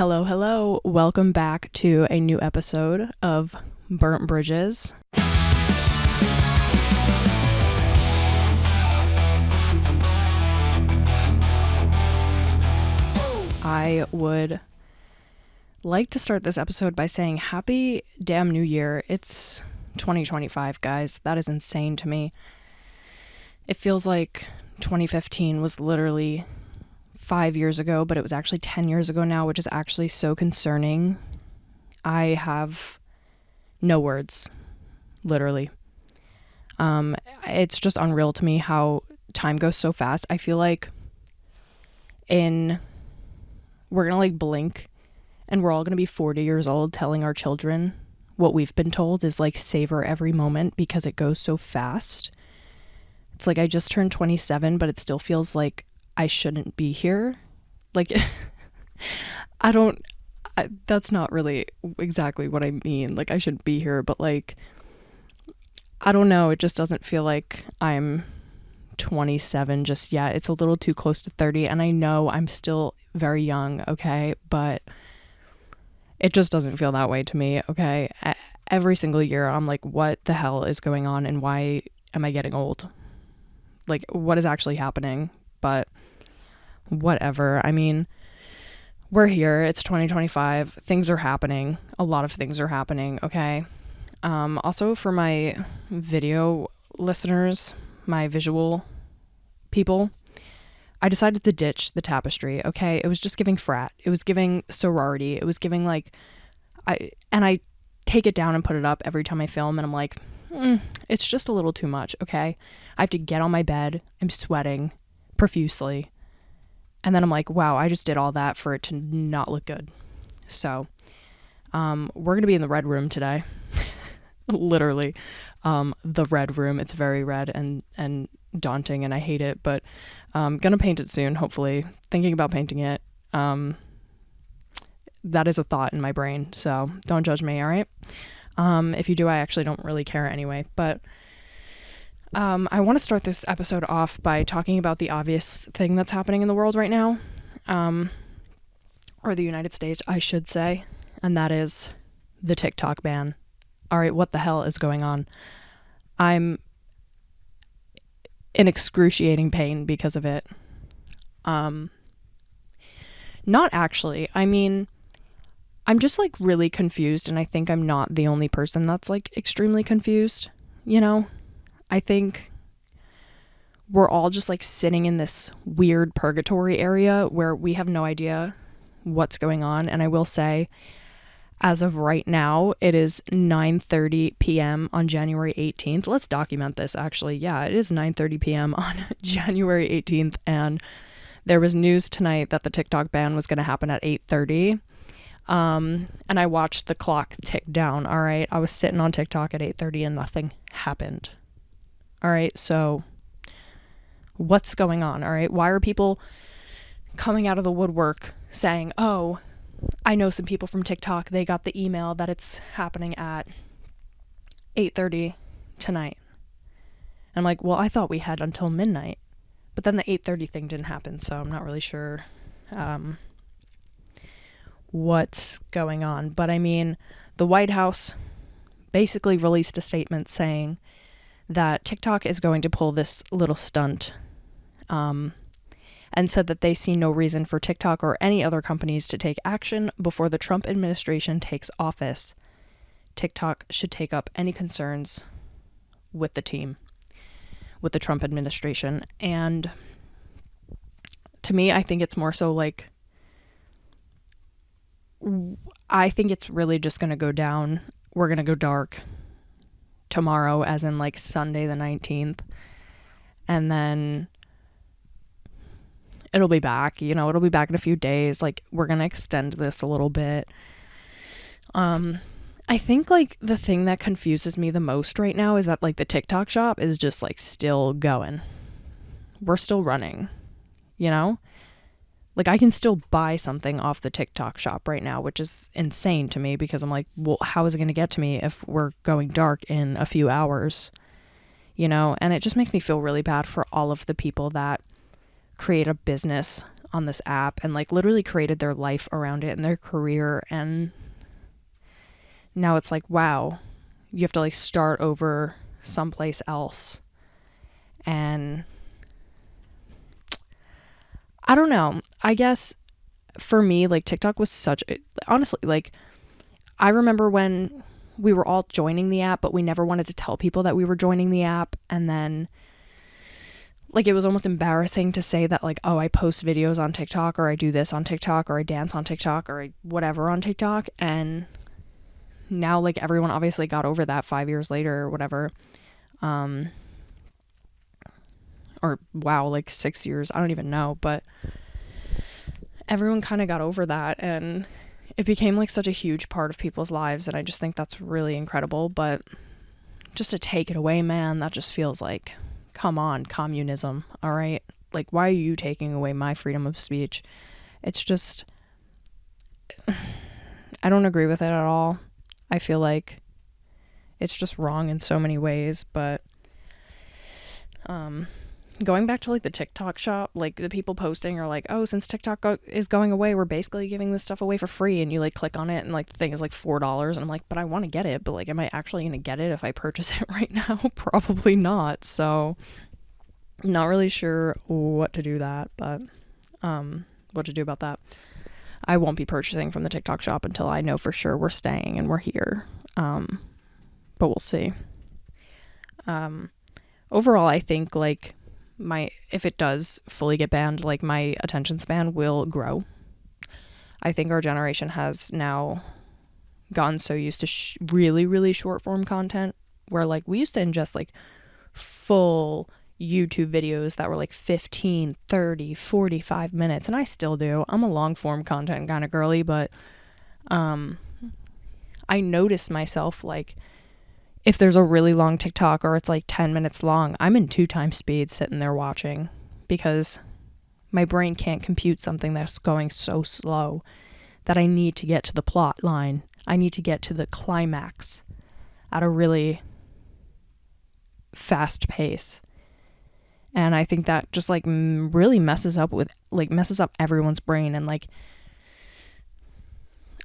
Hello, hello. Welcome back to a new episode of Burnt Bridges. I would like to start this episode by saying happy damn new year. It's 2025, guys. That is insane to me. It feels like 2015 was literally 5 years ago, but it was actually 10 years ago now, which is actually so concerning. I have no words, literally. It's just unreal to me how time goes so fast. I feel like we're gonna like blink and we're all gonna be 40 years old telling our children what we've been told is like savor every moment because it goes so fast. It's like I just turned 27, but it still feels like I shouldn't be here. Like, that's not really exactly what I mean. Like, I shouldn't be here, but like, I don't know. It just doesn't feel like I'm 27 just yet. It's a little too close to 30. And I know I'm still very young, okay? But it just doesn't feel that way to me, okay? Every single year, I'm like, what the hell is going on? And why am I getting old? Like, what is actually happening? But whatever. I mean, we're here. It's 2025. Things are happening. A lot of things are happening, okay? Also, for my video listeners, my visual people, I decided to ditch the tapestry, okay? It was just giving frat. It was giving sorority. It was giving like, I take it down and put it up every time I film, and I'm like, it's just a little too much, okay? I have to get on my bed. I'm sweating profusely. And then I'm like, wow, I just did all that for it to not look good. So, we're going to be in the red room today. Literally, the red room. It's very red and daunting, and I hate it, but I'm going to paint it soon, hopefully. Thinking about painting it. That is a thought in my brain, so don't judge me, all right? If you do, I actually don't really care anyway, but I want to start this episode off by talking about the obvious thing that's happening in the world right now, or the United States, I should say, and that is the Tik Tok ban. All right, what the hell is going on? I'm in excruciating pain because of it. Not actually. I mean, I'm just like really confused, and I think I'm not the only person that's like extremely confused, you know? I think we're all just like sitting in this weird purgatory area where we have no idea what's going on. And I will say, as of right now, it is 9:30 p.m. on January 18th. Let's document this, actually. Yeah, it is 9:30 p.m. on January 18th. And there was news tonight that the TikTok ban was going to happen at 8:30. And I watched the clock tick down, all right? I was sitting on TikTok at 8:30 and nothing happened. All right, so what's going on? All right, why are people coming out of the woodwork saying, oh, I know some people from TikTok, they got the email that it's happening at 8:30 tonight. I'm like, well, I thought we had until midnight. But then the 8:30 thing didn't happen, so I'm not really sure what's going on. But I mean, the White House basically released a statement saying that TikTok is going to pull this little stunt, and said that they see no reason for TikTok or any other companies to take action before the Trump administration takes office. TikTok should take up any concerns with the team, with the Trump administration. And to me, I think it's more so like, I think it's really just going to go down. We're going to go dark tomorrow, as in like Sunday the 19th, and then it'll be back, you know, it'll be back in a few days. Like, we're gonna extend this a little bit. I think like the thing that confuses me the most right now is that like the TikTok shop is just like still going. We're still running, you know? Like, I can still buy something off the TikTok shop right now, which is insane to me because I'm like, well, how is it going to get to me if we're going dark in a few hours? You know, and it just makes me feel really bad for all of the people that create a business on this app and like literally created their life around it and their career, and now it's like, wow, you have to like start over someplace else. And I don't know, I guess for me, like TikTok was honestly, like I remember when we were all joining the app, but we never wanted to tell people that we were joining the app. And then like it was almost embarrassing to say that like, oh, I post videos on TikTok, or I do this on TikTok, or I dance on TikTok, or I whatever on TikTok. And now like everyone obviously got over that 5 years later or whatever. Or wow, like 6 years, I don't even know, but everyone kind of got over that, and it became like such a huge part of people's lives, and I just think that's really incredible. But just to take it away, man, that just feels like, come on, communism, all right? Like, why are you taking away my freedom of speech? It's just, I don't agree with it at all. I feel like it's just wrong in so many ways. But going back to like the TikTok shop, like the people posting are like, oh, since TikTok is going away, we're basically giving this stuff away for free. And you like click on it and like the thing is like $4. And I'm like, but I want to get it. But like, am I actually going to get it if I purchase it right now? Probably not. So not really sure what to do about that. I won't be purchasing from the TikTok shop until I know for sure we're staying and we're here. But we'll see. Overall, I think like if it does fully get banned, like my attention span will grow. I think our generation has now gotten so used to really, really short form content, where like we used to ingest like full YouTube videos that were like 15, 30, 45 minutes. And I still do. I'm a long form content kind of girly, but I notice myself like if there's a really long TikTok or it's like 10 minutes long, I'm in 2 times speed sitting there watching, because my brain can't compute something that's going so slow that I need to get to the plot line. I need to get to the climax at a really fast pace. And I think that just like really messes up everyone's brain. And like,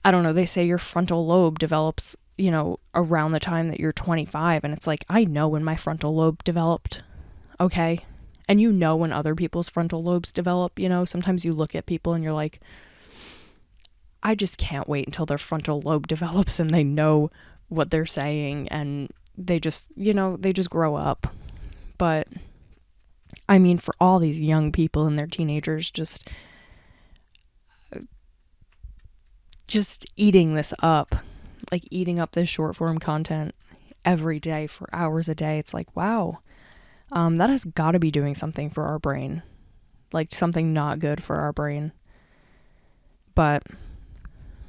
I don't know, they say your frontal lobe develops, you know, around the time that you're 25. And it's like, I know when my frontal lobe developed. Okay. And you know when other people's frontal lobes develop, you know, sometimes you look at people and you're like, I just can't wait until their frontal lobe develops and they know what they're saying, and they just, you know, they just grow up. But I mean, for all these young people and their teenagers just eating this up, like eating up this short form content every day for hours a day, it's like, wow, that has got to be doing something for our brain, like something not good for our brain. But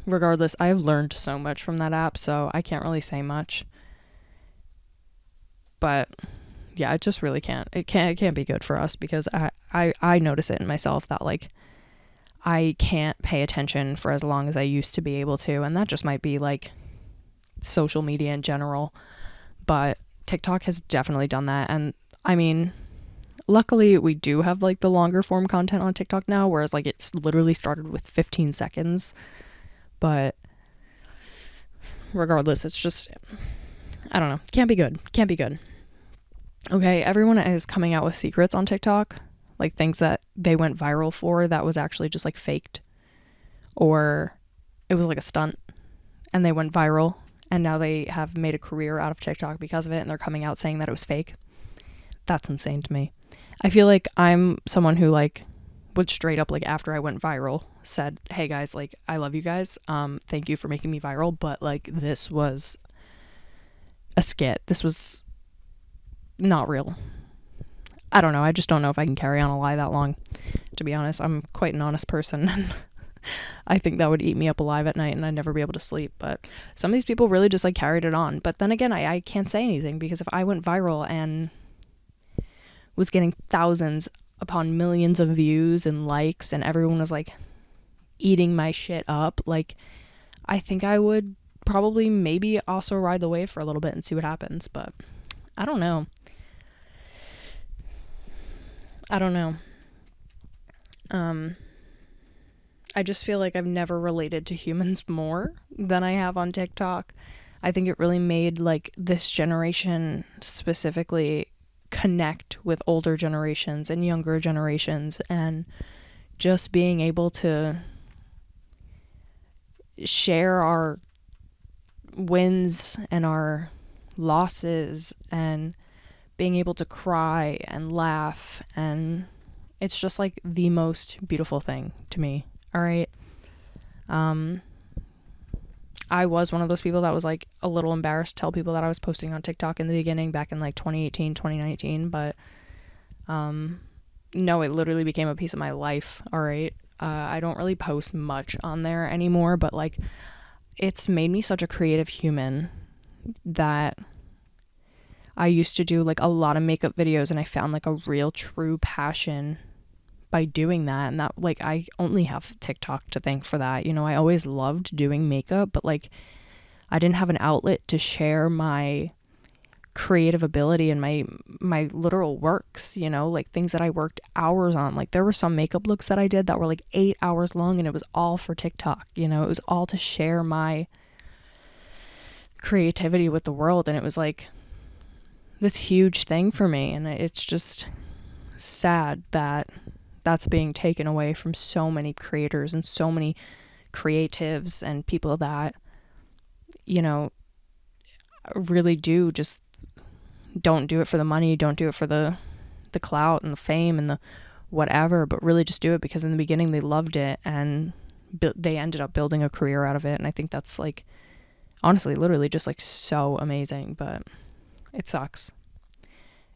regardless, I have learned so much from that app, so I can't really say much. But yeah, it just really can't. It can't be good for us, because I notice it in myself that like I can't pay attention for as long as I used to be able to, and that just might be like social media in general. But TikTok has definitely done that. And I mean, luckily we do have like the longer form content on TikTok now, whereas like it's literally started with 15 seconds. But regardless, it's just, I don't know, can't be good. Okay, everyone is coming out with secrets on TikTok, like things that they went viral for that was actually just like faked, or it was like a stunt and they went viral, and now they have made a career out of TikTok because of it, and they're coming out saying that it was fake. That's insane to me. I feel like I'm someone who like would straight up, like after I went viral, said, hey guys, like I love you guys, thank you for making me viral, but like this was a skit, this was not real. I don't know, I just don't know if I can carry on a lie that long, to be honest. I'm quite an honest person, and I think that would eat me up alive at night and I'd never be able to sleep. But some of these people really just like carried it on. But then again, I can't say anything, because if I went viral and was getting thousands upon millions of views and likes, and everyone was like eating my shit up, like I think I would probably maybe also ride the wave for a little bit and see what happens. But I don't know. I just feel like I've never related to humans more than I have on TikTok. I think it really made like this generation specifically connect with older generations and younger generations, and just being able to share our wins and our losses and being able to cry and laugh, and it's just like the most beautiful thing to me. All right. I was one of those people that was like a little embarrassed to tell people that I was posting on TikTok in the beginning, back in like 2018, 2019, but no, it literally became a piece of my life. All right. I don't really post much on there anymore, but like it's made me such a creative human that I used to do like a lot of makeup videos, and I found like a real true passion by doing that. And that, like, I only have TikTok to thank for that. You know, I always loved doing makeup, but like I didn't have an outlet to share my creative ability and my literal works, you know, like things that I worked hours on. Like there were some makeup looks that I did that were like 8 hours long, and it was all for TikTok. You know, it was all to share my creativity with the world, and it was like this huge thing for me. And it's just sad that that's being taken away from so many creators and so many creatives and people that, you know, really do just don't do it for the money, don't do it for the clout and the fame and the whatever, but really just do it because in the beginning they loved it, and they ended up building a career out of it. And I think that's like, honestly, literally just like so amazing. But it sucks.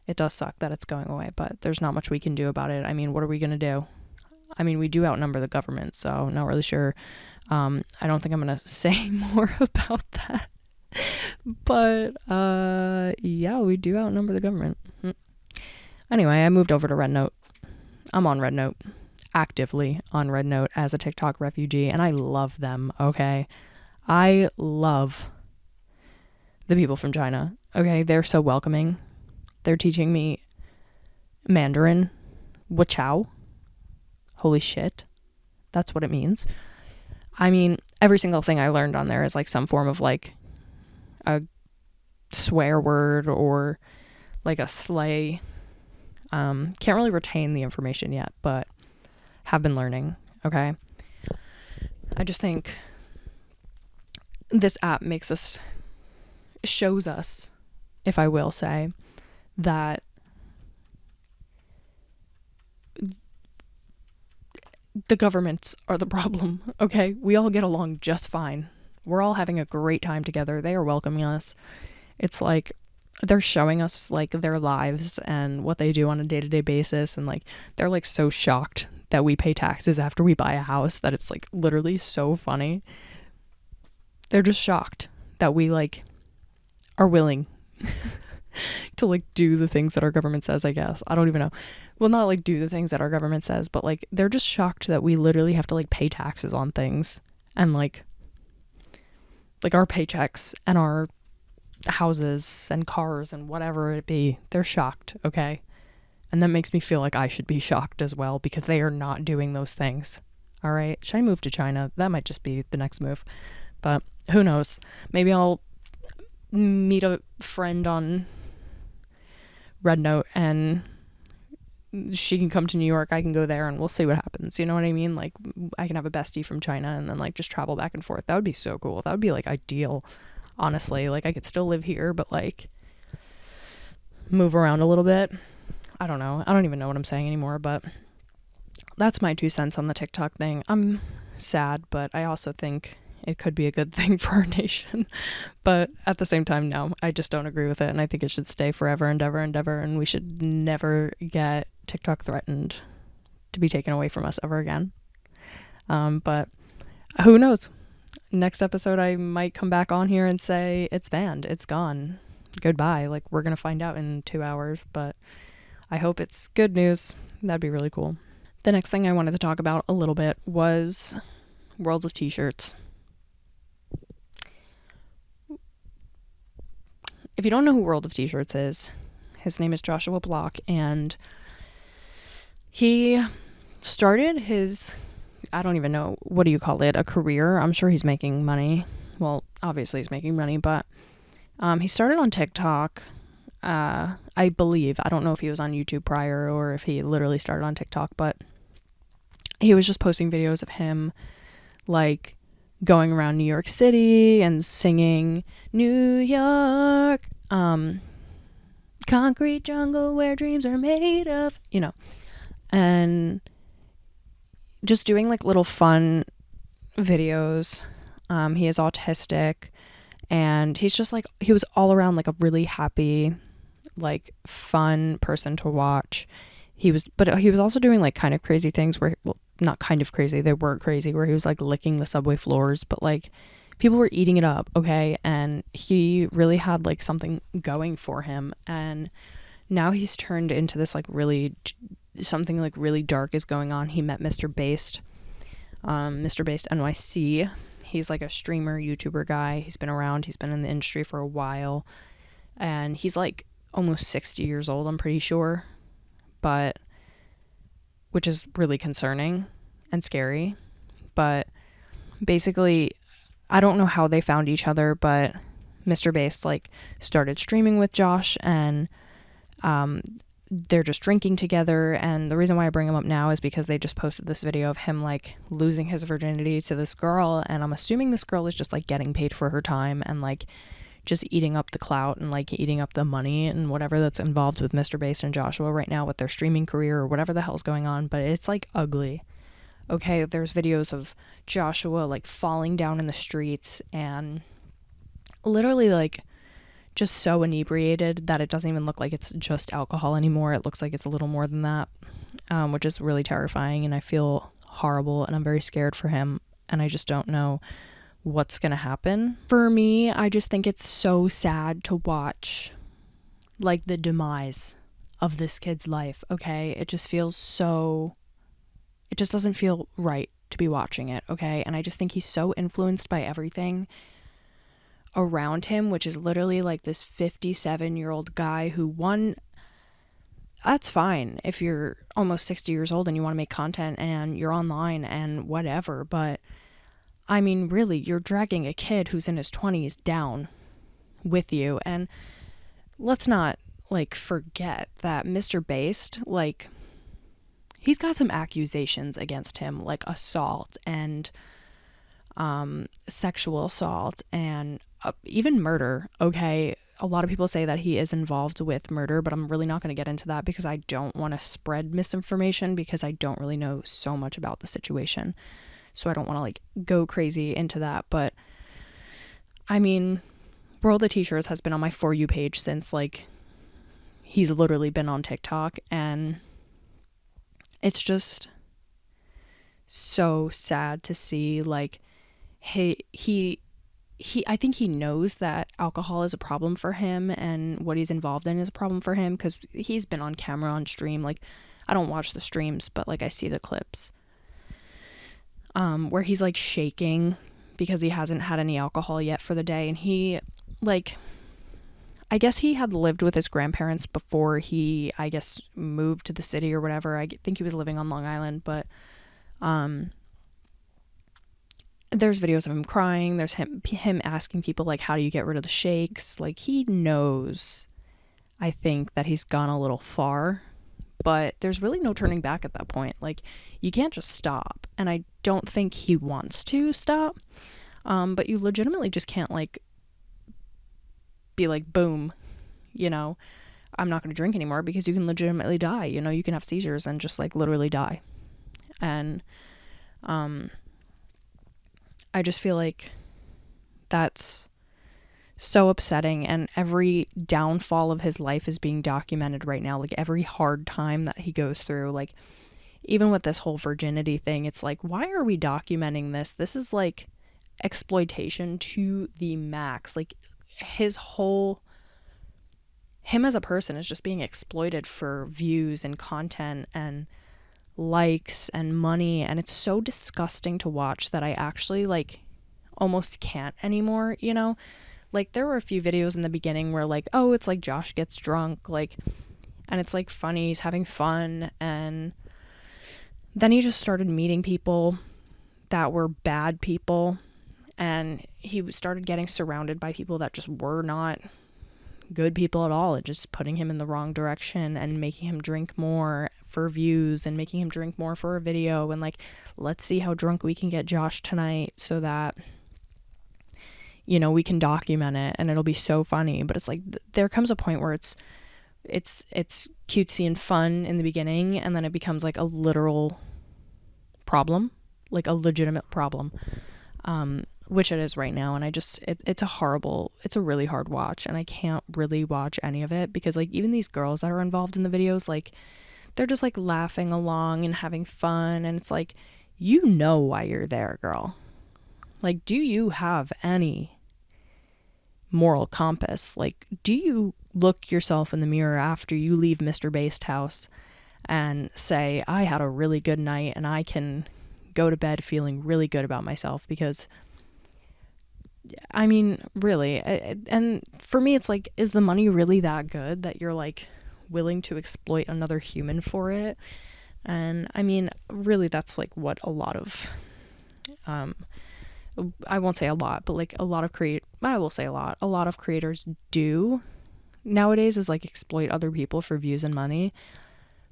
It does suck that it's going away, but there's not much we can do about it. I mean, what are we going to do? I mean, we do outnumber the government, so not really sure. I don't think I'm going to say more about that. But yeah, we do outnumber the government. Anyway, I moved over to Red Note. I'm on Red Note, actively on Red Note as a TikTok refugee, and I love them, okay? I love the people from China, okay? They're so welcoming. They're teaching me Mandarin, Wachao. Holy shit. That's what it means. I mean, every single thing I learned on there is like some form of like a swear word or like a slay. Can't really retain the information yet, but have been learning. Okay. I just think this app shows us, if I will say, that the governments are the problem. Okay. We all get along just fine. We're all having a great time together. They are welcoming us. It's like they're showing us like their lives and what they do on a day-to-day basis, and like they're like so shocked that we pay taxes after we buy a house that it's like literally so funny. They're just shocked that we like are willing to like do the things that our government says, I guess. I don't even know. Well, not like do the things that our government says, but like they're just shocked that we literally have to like pay taxes on things, and like our paychecks and our houses and cars and whatever it be. They're shocked, okay? And that makes me feel like I should be shocked as well, because they are not doing those things. All right? Should I move to China? That might just be the next move. But who knows? Maybe I'll meet a friend on Red Note and she can come to New York, I can go there, and we'll see what happens. You know what I mean? Like I can have a bestie from China and then like just travel back and forth. That would be so cool. That would be like ideal, honestly. Like I could still live here, but like move around a little bit. I don't know. I don't even know what I'm saying anymore, but that's my 2 cents on the TikTok thing. I'm sad, but I also think it could be a good thing for our nation. But at the same time, no, I just don't agree with it. And I think it should stay forever and ever and ever. And we should never get TikTok threatened to be taken away from us ever again. But who knows? Next episode, I might come back on here and say it's banned. It's gone. Goodbye. Like we're going to find out in 2 hours, but I hope it's good news. That'd be really cool. The next thing I wanted to talk about a little bit was World of T-shirts. If you don't know who World of T-shirts is, his name is Joshua Block, and he started his I don't even know, what do you call it, a career? I'm sure he's making money. Well, obviously he's making money, but he started on TikTok. I believe, I don't know if he was on YouTube prior or if he literally started on TikTok, but he was just posting videos of him like going around New York City and singing New York, concrete jungle where dreams are made of, and just doing like little fun videos. He is autistic, and he's just like, he was all around like a really happy, like fun person to watch. But he was also doing like kind of crazy things where, well, not kind of crazy, they weren't crazy, where he was like licking the subway floors, but like people were eating it up, okay? And he really had like something going for him, and now he's turned into this like really, something like really dark is going on. He met Mr. Based NYC. He's like a streamer, YouTuber guy. He's been around, he's been in the industry for a while, and he's like almost 60 years old, I'm pretty sure, but which is really concerning and scary. But basically, I don't know how they found each other, but Mr. Based like started streaming with Josh, and they're just drinking together. And the reason why I bring him up now is because they just posted this video of him like losing his virginity to this girl, and I'm assuming this girl is just like getting paid for her time and like just eating up the clout and like eating up the money and whatever that's involved with Mr. Based and Joshua right now with their streaming career or whatever the hell's going on. But it's like ugly. Okay, there's videos of Joshua like falling down in the streets and literally like just so inebriated that it doesn't even look like it's just alcohol anymore. It looks like it's a little more than that, which is really terrifying, and I feel horrible, and I'm very scared for him, and I just don't know what's gonna happen. For me, I just think it's so sad to watch like the demise of this kid's life, okay? It just doesn't feel right to be watching it, okay? And I just think he's so influenced by everything around him, which is literally like this 57-year-old guy who that's fine if you're almost 60 years old and you want to make content and you're online and whatever, but I mean, really, you're dragging a kid who's in his 20s down with you. And let's not like forget that Mr. Based, like, he's got some accusations against him, like assault and sexual assault and even murder, okay? A lot of people say that he is involved with murder, but I'm really not going to get into that because I don't want to spread misinformation because I don't really know so much about the situation. So I don't want to like go crazy into that. But I mean, World of T-shirts has been on my For You page since like he's literally been on TikTok, and it's just so sad to see like he I think he knows that alcohol is a problem for him and what he's involved in is a problem for him, because he's been on camera on stream. Like, I don't watch the streams, but like I see the clips where he's like shaking because he hasn't had any alcohol yet for the day, and he like, I guess he had lived with his grandparents before he, I guess, moved to the city or whatever. I think he was living on Long Island, but there's videos of him crying. There's him asking people like, how do you get rid of the shakes? Like, he knows, I think, that he's gone a little far, but there's really no turning back at that point. Like, you can't just stop, and I don't think he wants to stop, but you legitimately just can't like be like, boom, I'm not going to drink anymore, because you can legitimately die. You can have seizures and just like literally die. And I just feel like that's so upsetting, and every downfall of his life is being documented right now. Like, every hard time that he goes through, like even with this whole virginity thing, it's like, why are we documenting this? This is like exploitation to the max. Like, him as a person is just being exploited for views and content and likes and money, and it's so disgusting to watch that I actually like almost can't anymore. Like, there were a few videos in the beginning where like, oh, it's like Josh gets drunk, like, and it's like funny, he's having fun, and then he just started meeting people that were bad people, and he started getting surrounded by people that just were not good people at all, and just putting him in the wrong direction and making him drink more for views and making him drink more for a video, and like, let's see how drunk we can get Josh tonight so that, you know, we can document it and it'll be so funny. But it's like, there comes a point where it's cutesy and fun in the beginning, and then it becomes like a literal problem, like a legitimate problem, which it is right now. And I just, it's a really hard watch, and I can't really watch any of it because like, even these girls that are involved in the videos, like, they're just like laughing along and having fun, and it's like, you know why you're there, girl. Like, do you have any moral compass? Like, do you look yourself in the mirror after you leave Mr. Based house and say, I had a really good night and I can go to bed feeling really good about myself? Because I mean, really, and for me, it's like, is the money really that good that you're like willing to exploit another human for it? And I mean, really, that's like what a lot of I won't say a lot, but like a lot of creators do nowadays, is like exploit other people for views and money.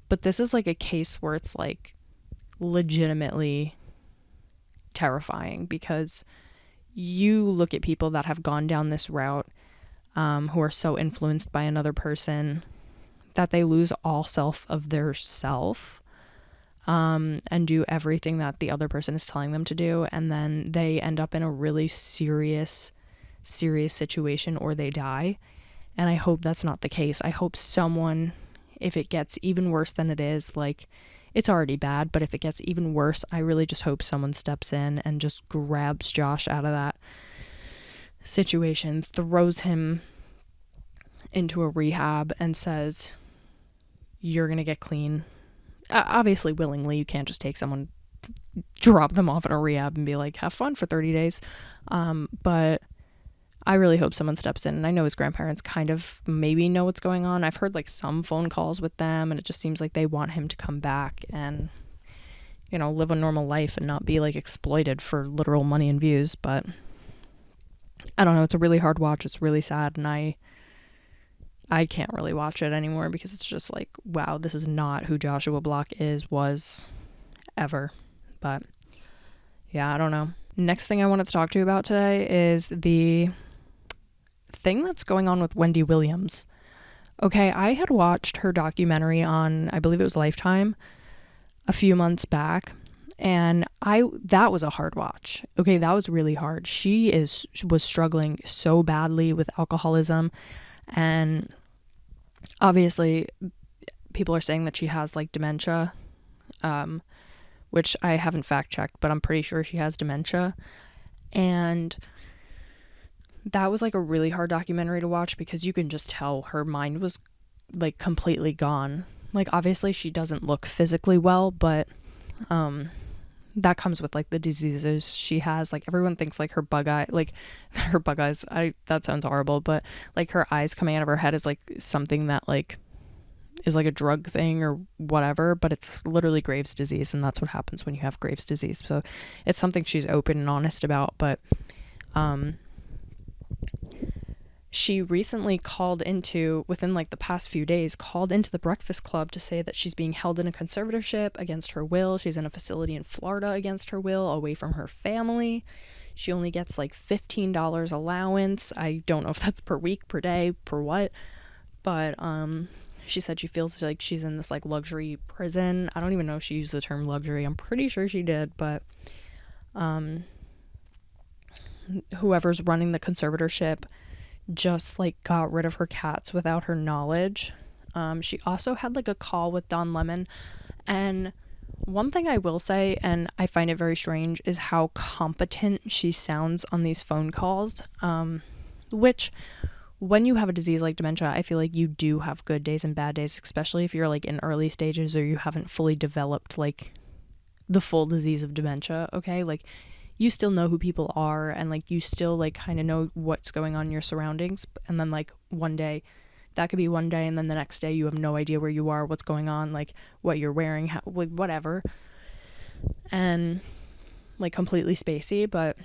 But this is like a case where it's like legitimately terrifying, because you look at people that have gone down this route, who are so influenced by another person that they lose all self of their self, and do everything that the other person is telling them to do, and then they end up in a really serious situation, or they die. And I hope that's not the case. I hope someone, if it gets even worse than it is, like, it's already bad, but if it gets even worse, I really just hope someone steps in and just grabs Josh out of that situation, throws him into a rehab, and says, you're gonna get clean. Obviously willingly. You can't just take someone, drop them off in a rehab and be like, have fun for 30 days. But I really hope someone steps in. And I know his grandparents kind of maybe know what's going on. I've heard like some phone calls with them, and it just seems like they want him to come back and, you know, live a normal life and not be like exploited for literal money and views. But I don't know. It's a really hard watch. It's really sad. And I can't really watch it anymore, because it's just like, wow, this is not who Joshua Block was ever. But yeah, I don't know. Next thing I wanted to talk to you about today is the thing that's going on with Wendy Williams. Okay, I had watched her documentary on, I believe it was Lifetime, a few months back, and that was a hard watch. Okay, that was really hard. She was struggling so badly with alcoholism, and obviously people are saying that she has like dementia, which I haven't fact checked, but I'm pretty sure she has dementia. And that was like a really hard documentary to watch, because you can just tell her mind was like completely gone. Like, obviously she doesn't look physically well, but that comes with like the diseases she has. Like, everyone thinks like her bug eyes, that sounds horrible, but like her eyes coming out of her head is like something that like is like a drug thing or whatever, but it's literally Graves' disease, and that's what happens when you have Graves' disease. So it's something she's open and honest about. But she recently within like the past few days, called into the Breakfast Club to say that she's being held in a conservatorship against her will. She's in a facility in Florida against her will, away from her family. She only gets like $15 allowance. I don't know if that's per week, per day, per what, but she said she feels like she's in this like luxury prison. I don't even know if she used the term luxury. I'm pretty sure she did, but whoever's running the conservatorship just like got rid of her cats without her knowledge. She also had like a call with Don Lemon, and one thing I will say, and I find it very strange, is how competent she sounds on these phone calls, which, when you have a disease like dementia, I feel like you do have good days and bad days, especially if you're like in early stages or you haven't fully developed like the full disease of dementia. Okay, like, you still know who people are, and like you still like kind of know what's going on in your surroundings, and then like one day, that could be one day, and then the next day you have no idea where you are, what's going on, like what you're wearing, like whatever. And like completely spacey, but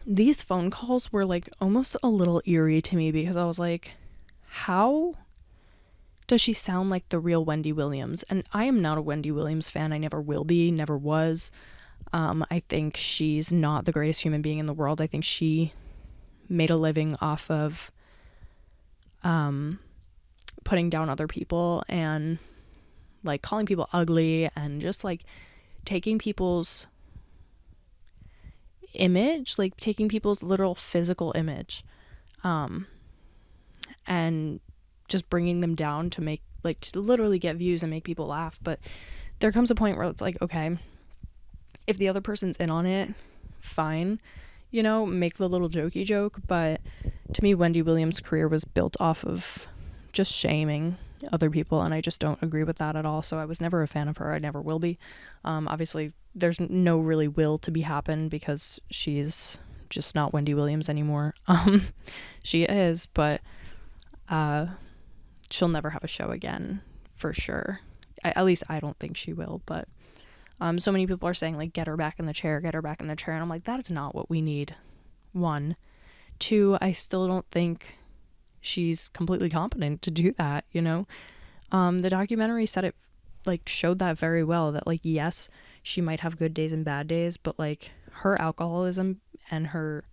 these phone calls were like almost a little eerie to me, because I was like, how does she sound like the real Wendy Williams? And I am not a Wendy Williams fan. I never will be, never was. I think she's not the greatest human being in the world. I think she made a living off of putting down other people and like calling people ugly and just like taking people's image, like taking people's literal physical image, and just bringing them down to make, like, to literally get views and make people laugh. But there comes a point where it's like, okay, if the other person's in on it, fine, you know, make the little jokey joke. But to me, Wendy Williams' career was built off of just shaming other people, and I just don't agree with that at all. So I was never a fan of her. I never will be. Obviously there's no really will to be happen, because she's just not Wendy Williams anymore. She is, but she'll never have a show again for sure. At least I don't think she will. But so many people are saying, like, get her back in the chair, and I'm like, that is not what we need. 1, 2, I still don't think she's completely competent to do that, you know. The documentary said it, like, showed that very well, that, like, yes, she might have good days and bad days, but, like, her alcoholism and her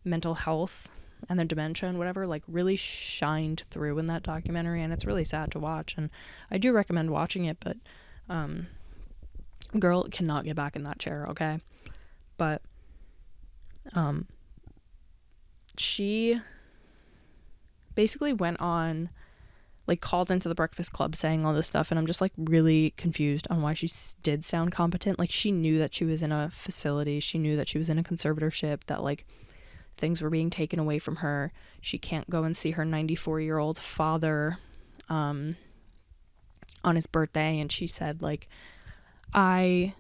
mental health and the dementia and whatever, like, really shined through in that documentary, and it's really sad to watch. And I do recommend watching it, but girl cannot get back in that chair, okay? But she basically went on, like, called into the Breakfast Club saying all this stuff, and I'm just, like, really confused on why she did sound competent. Like, she knew that she was in a facility, she knew that she was in a conservatorship, that, like, things were being taken away from her. She can't go and see her 94-year-old father on his birthday, and she said, like, I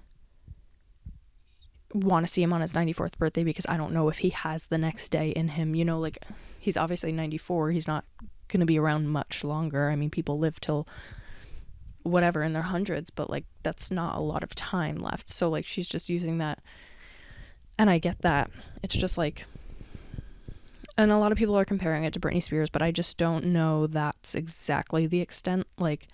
want to see him on his 94th birthday because I don't know if he has the next day in him, you know. Like, he's obviously 94, he's not going to be around much longer. I mean, people live till whatever in their hundreds, but, like, that's not a lot of time left. So, like, she's just using that, and I get that. It's just like, and a lot of people are comparing it to Britney Spears, but I just don't know that's exactly the extent. Like,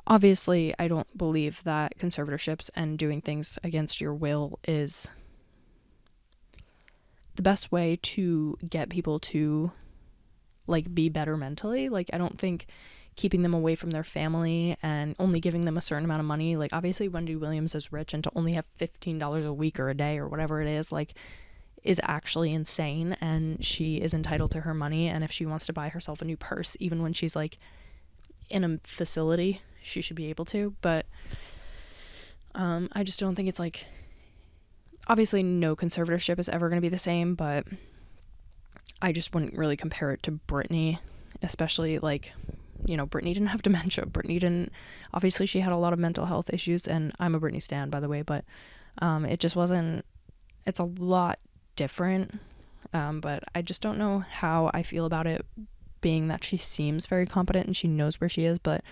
obviously, I don't believe that conservatorships and doing things against your will is the best way to get people to, like, be better mentally. Like, I don't think keeping them away from their family and only giving them a certain amount of money, like, obviously Wendy Williams is rich, and to only have $15 a week or a day or whatever it is, like, is actually insane, and she is entitled to her money. And if she wants to buy herself a new purse, even when she's, like, in a facility, she should be able to. But I just don't think it's, like, obviously no conservatorship is ever going to be the same, but I just wouldn't really compare it to Britney, especially, like, you know, Britney didn't have dementia. Britney didn't, obviously she had a lot of mental health issues, and I'm a Britney stan, by the way, but it just wasn't, it's a lot different. But I just don't know how I feel about it, being that she seems very competent and she knows where she is, but,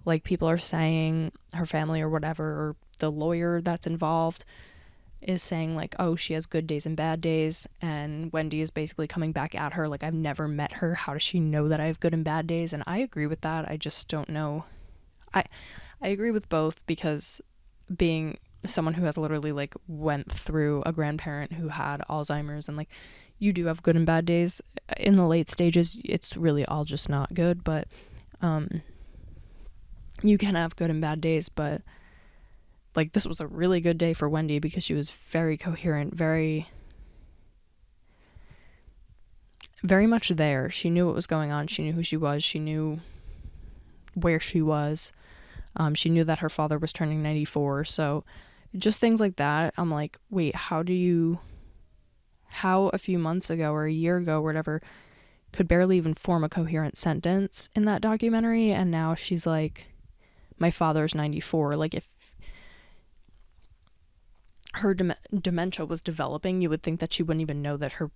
like, people are saying, her family or whatever, or the lawyer that's involved is saying, like, oh, she has good days and bad days, and Wendy is basically coming back at her, like, I've never met her, how does she know that I have good and bad days? And I agree with that. I just don't know. I agree with both, because being someone who has literally, like, went through a grandparent who had Alzheimer's, and, like, you do have good and bad days. In the late stages, it's really all just not good, but you can have good and bad days. But, like, this was a really good day for Wendy, because she was very coherent, very, very much there. She knew what was going on. She knew who she was. She knew where she was. She knew that her father was turning 94. So just things like that. I'm like, wait, how a few months ago or a year ago or whatever could barely even form a coherent sentence in that documentary, and now she's like, my father's 94. Like, if her dementia was developing, you would think that she wouldn't even know that her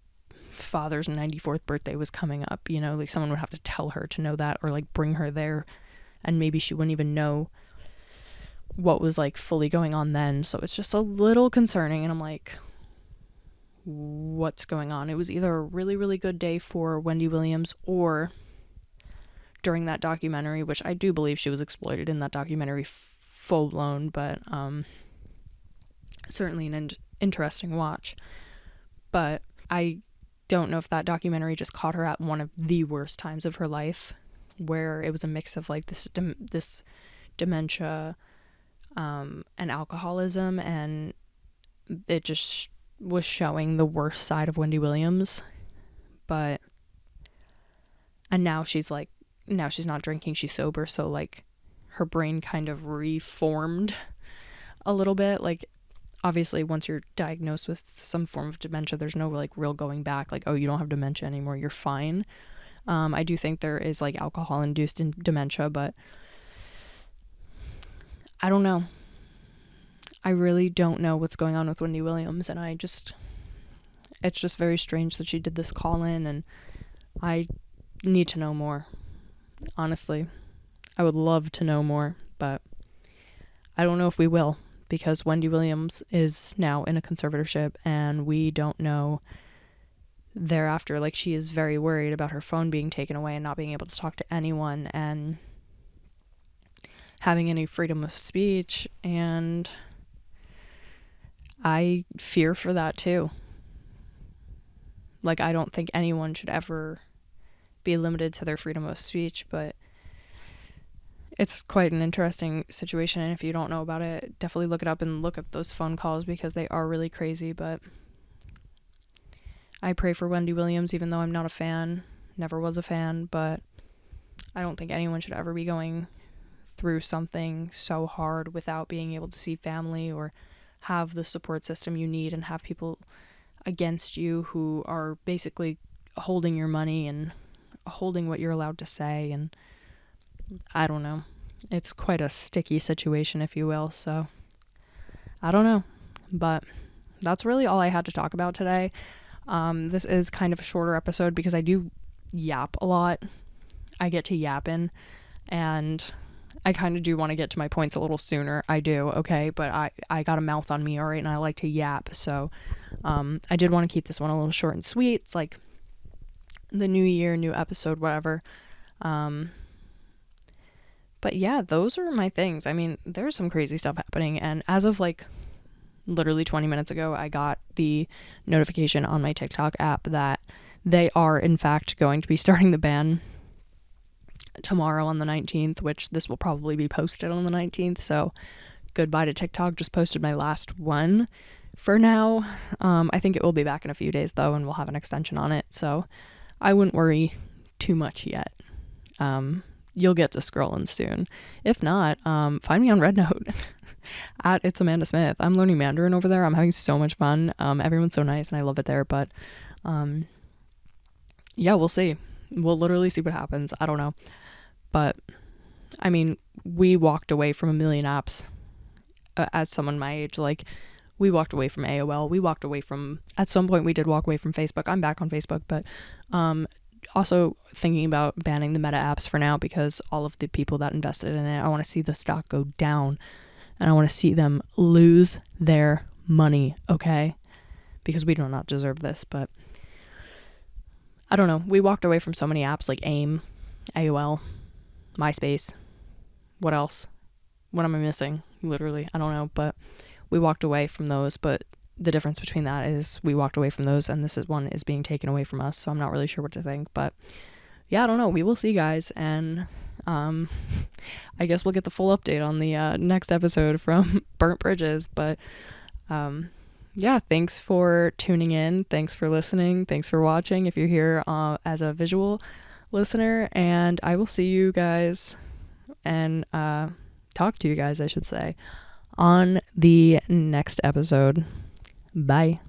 father's 94th birthday was coming up, you know. Like, someone would have to tell her to know that, or, like, bring her there, and maybe she wouldn't even know what was like fully going on then. So it's just a little concerning, and I'm like, what's going on? It was either a really, really good day for Wendy Williams, or during that documentary, which I do believe she was exploited in that documentary full blown, but certainly an interesting watch. But I don't know if that documentary just caught her at one of the worst times of her life, where it was a mix of like this dementia and alcoholism, and it just was showing the worst side of Wendy Williams. And now she's not drinking, she's sober, so like her brain kind of reformed a little bit. Like, obviously once you're diagnosed with some form of dementia, there's no like real going back, like, oh, you don't have dementia anymore, you're fine. I do think there is like alcohol induced in dementia, but I don't know. I really don't know what's going on with Wendy Williams, and it's just very strange that she did this call in, and I need to know more. Honestly, I would love to know more, but I don't know if we will, because Wendy Williams is now in a conservatorship, and we don't know thereafter. Like, she is very worried about her phone being taken away and not being able to talk to anyone and having any freedom of speech, and I fear for that too. Like, I don't think anyone should ever be limited to their freedom of speech, but it's quite an interesting situation, and if you don't know about it, definitely look it up and look up those phone calls, because they are really crazy. But I pray for Wendy Williams, even though I'm not a fan, never was a fan, but I don't think anyone should ever be going through something so hard without being able to see family or have the support system you need, and have people against you who are basically holding your money and holding what you're allowed to say. And I don't know. It's quite a sticky situation, if you will. So I don't know. But that's really all I had to talk about today. This is kind of a shorter episode because I do yap a lot. I get to yapping, and I kind of do want to get to my points a little sooner. I do, okay? But I got a mouth on me, all right? And I like to yap. So I did want to keep this one a little short and sweet. It's like the new year, new episode, whatever. But yeah, those are my things. I mean, there's some crazy stuff happening, and as of like literally 20 minutes ago, I got the notification on my TikTok app that they are in fact going to be starting the ban tomorrow on the 19th, which this will probably be posted on the 19th. So goodbye to TikTok. Just posted my last one for now. I think it will be back in a few days though, and we'll have an extension on it. So I wouldn't worry too much yet. You'll get to scrolling soon. If not, find me on Red Note at It's Amanda Smith. I'm learning Mandarin over there. I'm having so much fun. Everyone's so nice and I love it there, but yeah, we'll see. We'll literally see what happens. I don't know. But I mean, we walked away from a million apps as someone my age. Like, we walked away from AOL. We walked away from, at some point we did walk away from Facebook. I'm back on Facebook, but also thinking about banning the Meta apps for now, because all of the people that invested in it, I want to see the stock go down, and I want to see them lose their money, okay? Because we do not deserve this. But I don't know. We walked away from so many apps like AIM, AOL, MySpace. What else? What am I missing? Literally, I don't know. But we walked away from those. But the difference between that is we walked away from those, and this is one is being taken away from us. So I'm not really sure what to think. But yeah, I don't know. We will see, guys. And I guess we'll get the full update on the next episode from Burnt Bridges. But yeah, thanks for tuning in. Thanks for listening. Thanks for watching if you're here as a visual listener. And I will see you guys and talk to you guys, I should say, on the next episode. Bye.